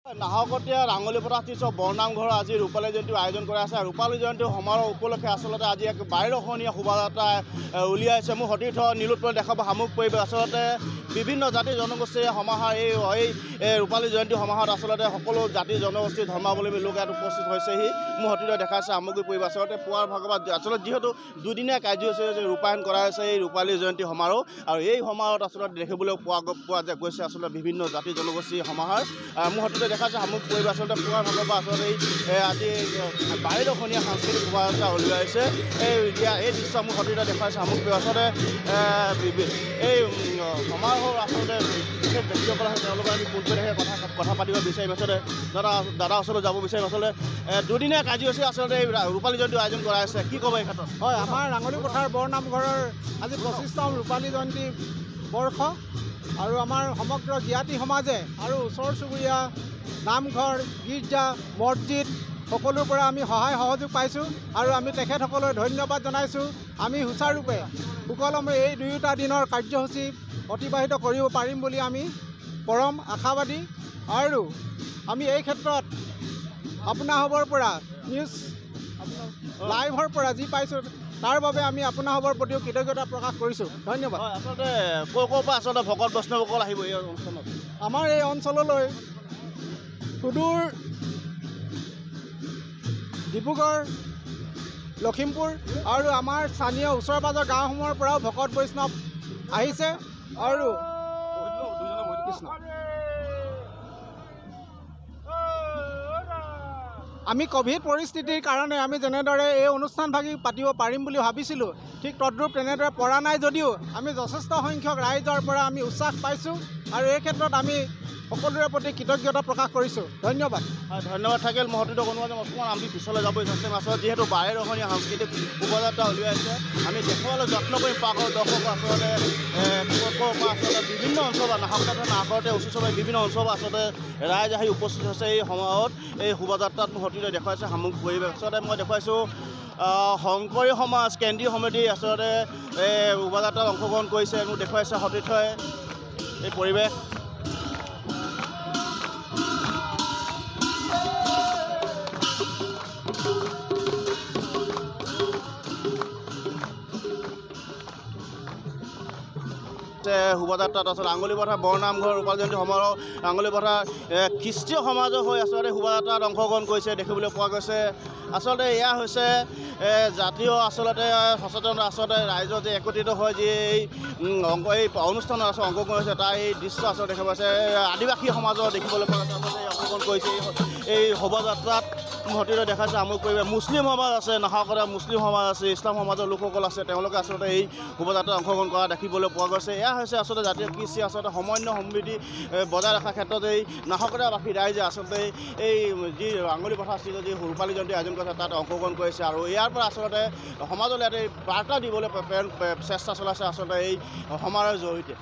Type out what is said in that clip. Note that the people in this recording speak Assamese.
নাহকটীয়া ৰাঙলীপথাৰ তীৰ্থ বৰনামঘৰ আজি ৰূপালী জয়ন্তী আয়োজন কৰা আছে। ৰূপালী জয়ন্তী সমাৰোহ উপলক্ষে আচলতে আজি এক 12খনীয়া শোভাযাত্ৰা উলিয়াইছে। মোৰ সতীৰ্থ নীলোৎপল দেখাব সামগ্ৰিক পৰিৱেশ। আচলতে বিভিন্ন জাতি জনগোষ্ঠীৰ সমাহাৰ এই ৰূপালী জয়ন্তী সমাৰোহত আচলতে সকলো জাতি জনগোষ্ঠীৰ ধৰ্মাৱলম্বী লোক ইয়াত উপস্থিত হৈছেহি। মোৰ সতীৰ্থ দেখাইছে সামগ্ৰিক পৰিৱেশ। আচলতে পুৱাৰ ভাগত আচলতে যিহেতু দুদিনীয়া কাৰ্যসূচী ৰূপায়ণ কৰা হৈছে এই ৰূপালী জয়ন্তী সমাৰোহ, আৰু এই সমাৰোহত আচলতে দেখিবলৈ পোৱা গৈছে আচলতে বিভিন্ন জাতি জনগোষ্ঠীৰ সমাহাৰ। মোৰ সতীৰ্থ দেখাইছে সামগ্ৰিক পৰিৱেশ। আচলতে পুৱাৰ ভাগৰ পৰা আচলতে আজি 12খনীয়া সাংস্কৃতিক শোভাযাত্ৰা উলিয়াইছে। এই দৃশ্য মোৰ সতীৰ্থ দেখাইছে সামগ্ৰিক পৰিৱেশ। আচলতে এই সমাৰোহৰ আচলতে বিশেষ ব্যক্তিসকল আছে, তেওঁলোকৰ আমি পোনপটীয়াকৈ কথা পাতিব বিচাৰিম। আচলতে দাদা ওচৰলৈ যাব বিচাৰিম। আচলতে দুদিনীয়া কাৰ্যসূচী আচলতে এই ৰূপালী জয়ন্তী আয়োজন কৰা হৈছে, কি ক'ব এই ক্ষেত্ৰত? হয়, আমাৰ ৰাঙলীপথাৰ বৰনামঘৰৰ আজি 25তম ৰূপালী জয়ন্তী বৰ্ষ, আৰু আমাৰ সমগ্ৰ জ্ঞাতি সমাজে আৰু ওচৰ চুবুৰীয়া নামঘৰ, গীৰ্জা, মছজিদ সকলোৰ পৰা আমি সহায় সহযোগ পাইছোঁ, আৰু আমি তেখেতসকললৈ ধন্যবাদ জনাইছোঁ। আমি সুচাৰুৰূপে সুকলমে এই দুয়োটা দিনৰ কাৰ্যসূচী অতিবাহিত কৰিব পাৰিম বুলি আমি পৰম আশাবাদী, আৰু আমি এই ক্ষেত্ৰত আপোনাসৱৰ পৰা নিউজ লাইভৰ পৰা যি পাইছোঁ তাৰ বাবে আমি আপোনাসৱৰ প্ৰতিও কৃতজ্ঞতা প্ৰকাশ কৰিছোঁ। ধন্যবাদ। আচলতে ক'ৰ পৰা আচলতে ভকত বৈষ্ণৱসকল আহিব এই অনুষ্ঠানত? আমাৰ এই অঞ্চললৈ সুদূৰ ডিব্ৰুগড়, লখিমপুৰ আৰু আমাৰ স্থানীয় ওচৰ পাজৰ গাঁওসমূহৰ পৰাও ভকত বৈষ্ণৱ আহিছে। আৰু আমি ক'ভিড পৰিস্থিতিৰ কাৰণে আমি যেনেদৰে এই অনুষ্ঠানভাগি পাতিব পাৰিম বুলি ভাবিছিলোঁ, ঠিক তদ্ৰূপ তেনেদৰে পৰা নাই যদিও আমি যথেষ্ট সংখ্যক ৰাইজৰ পৰা আমি উৎসাহ পাইছোঁ, আৰু এই ক্ষেত্ৰত আমি সকলোৰে প্ৰতি কৃতজ্ঞতা প্ৰকাশ কৰিছোঁ। ধন্যবাদ। হয়, ধন্যবাদ থাকিল। মই সতীৰ্থ কোনোবা অকণমান আমি পিছলৈ যাবই চেষ্টা আচলতে যিহেতু 12খনীয়া সাংস্কৃতিক শোভাযাত্ৰা উলিয়াইছে, আমি দেখুৱাবলৈ যত্ন কৰিম পাকৰ দৰ্শক আচলতে আচলতে বিভিন্ন অঞ্চলত নাহকটীয়া ওচৰ চুবুৰীয়া বিভিন্ন অঞ্চলত আচলতে ৰাইজ আহি উপস্থিত হৈছে এই সমাৰোহত। এই শোভাযাত্ৰাত মোৰ সতীৰ্থ দেখুৱাইছে সামগ্ৰিক পৰিৱেশ। আচলতে মই দেখুৱাইছোঁ শংকৰী সমাজ কেন্দ্ৰীয় সমিতি আচলতে এই শোভাযাত্ৰাত অংশগ্ৰহণ কৰিছে। মোক দেখুৱাইছে সতীৰ্থই এই পৰিৱেশ। শোভাযাত্ৰাত আচলতে ৰাঙলীপথাৰ বৰনামঘৰ ৰূপালী জয়ন্তী সমাৰোহ ৰাঙলীপথাৰ খ্ৰীষ্টীয় সমাজৰ হৈ আচলতে শোভাযাত্ৰাত অংশগ্ৰহণ কৰিছে দেখিবলৈ পোৱা গৈছে। আচলতে এয়া হৈছে জাতীয় আচলতে সচেতনতা, আচলতে ৰাইজৰ যে একত্ৰিত হৈ যি এই অনুষ্ঠানত আচলতে অংশগ্ৰহণ হৈছে তাৰ এই দৃশ্য আচলতে দেখা পাইছে। আদিবাসী সমাজৰ দেখিবলৈ পোৱা গৈছে আচলতে অংশগ্ৰহণ কৰিছে এই শোভাযাত্ৰাত। সতীৰ্থ দেখাইছে সামগ্ৰিক পৰিৱেশ। মুছলিম সমাজ আছে, নাহকটীয়া মুছলিম সমাজ আছে, ইছলাম সমাজৰ লোকসকল আছে, তেওঁলোকে আচলতে এই শোভাযাত্ৰাত অংশগ্ৰহণ কৰা দেখিবলৈ পোৱা গৈছে। এয়া হৈছে আচলতে জাতীয় কৃষি আচলতে সমন্বয় সমৃদ্ধি বজাই ৰখাৰ ক্ষেত্ৰত এই নাহকটীয়াবাসী ৰাইজে আচলতে এই যি ৰাঙলীপথাৰ স্থিত যি ৰূপালী জয়ন্তী আয়োজন কৰিছে তাত অংশগ্ৰহণ কৰিছে, আৰু ইয়াৰ পৰা আচলতে সমাজলৈ ইয়াতে বাৰ্তা দিবলৈ চেষ্টা চলাইছে আচলতে এই সমাৰোহৰ জৰিয়তে।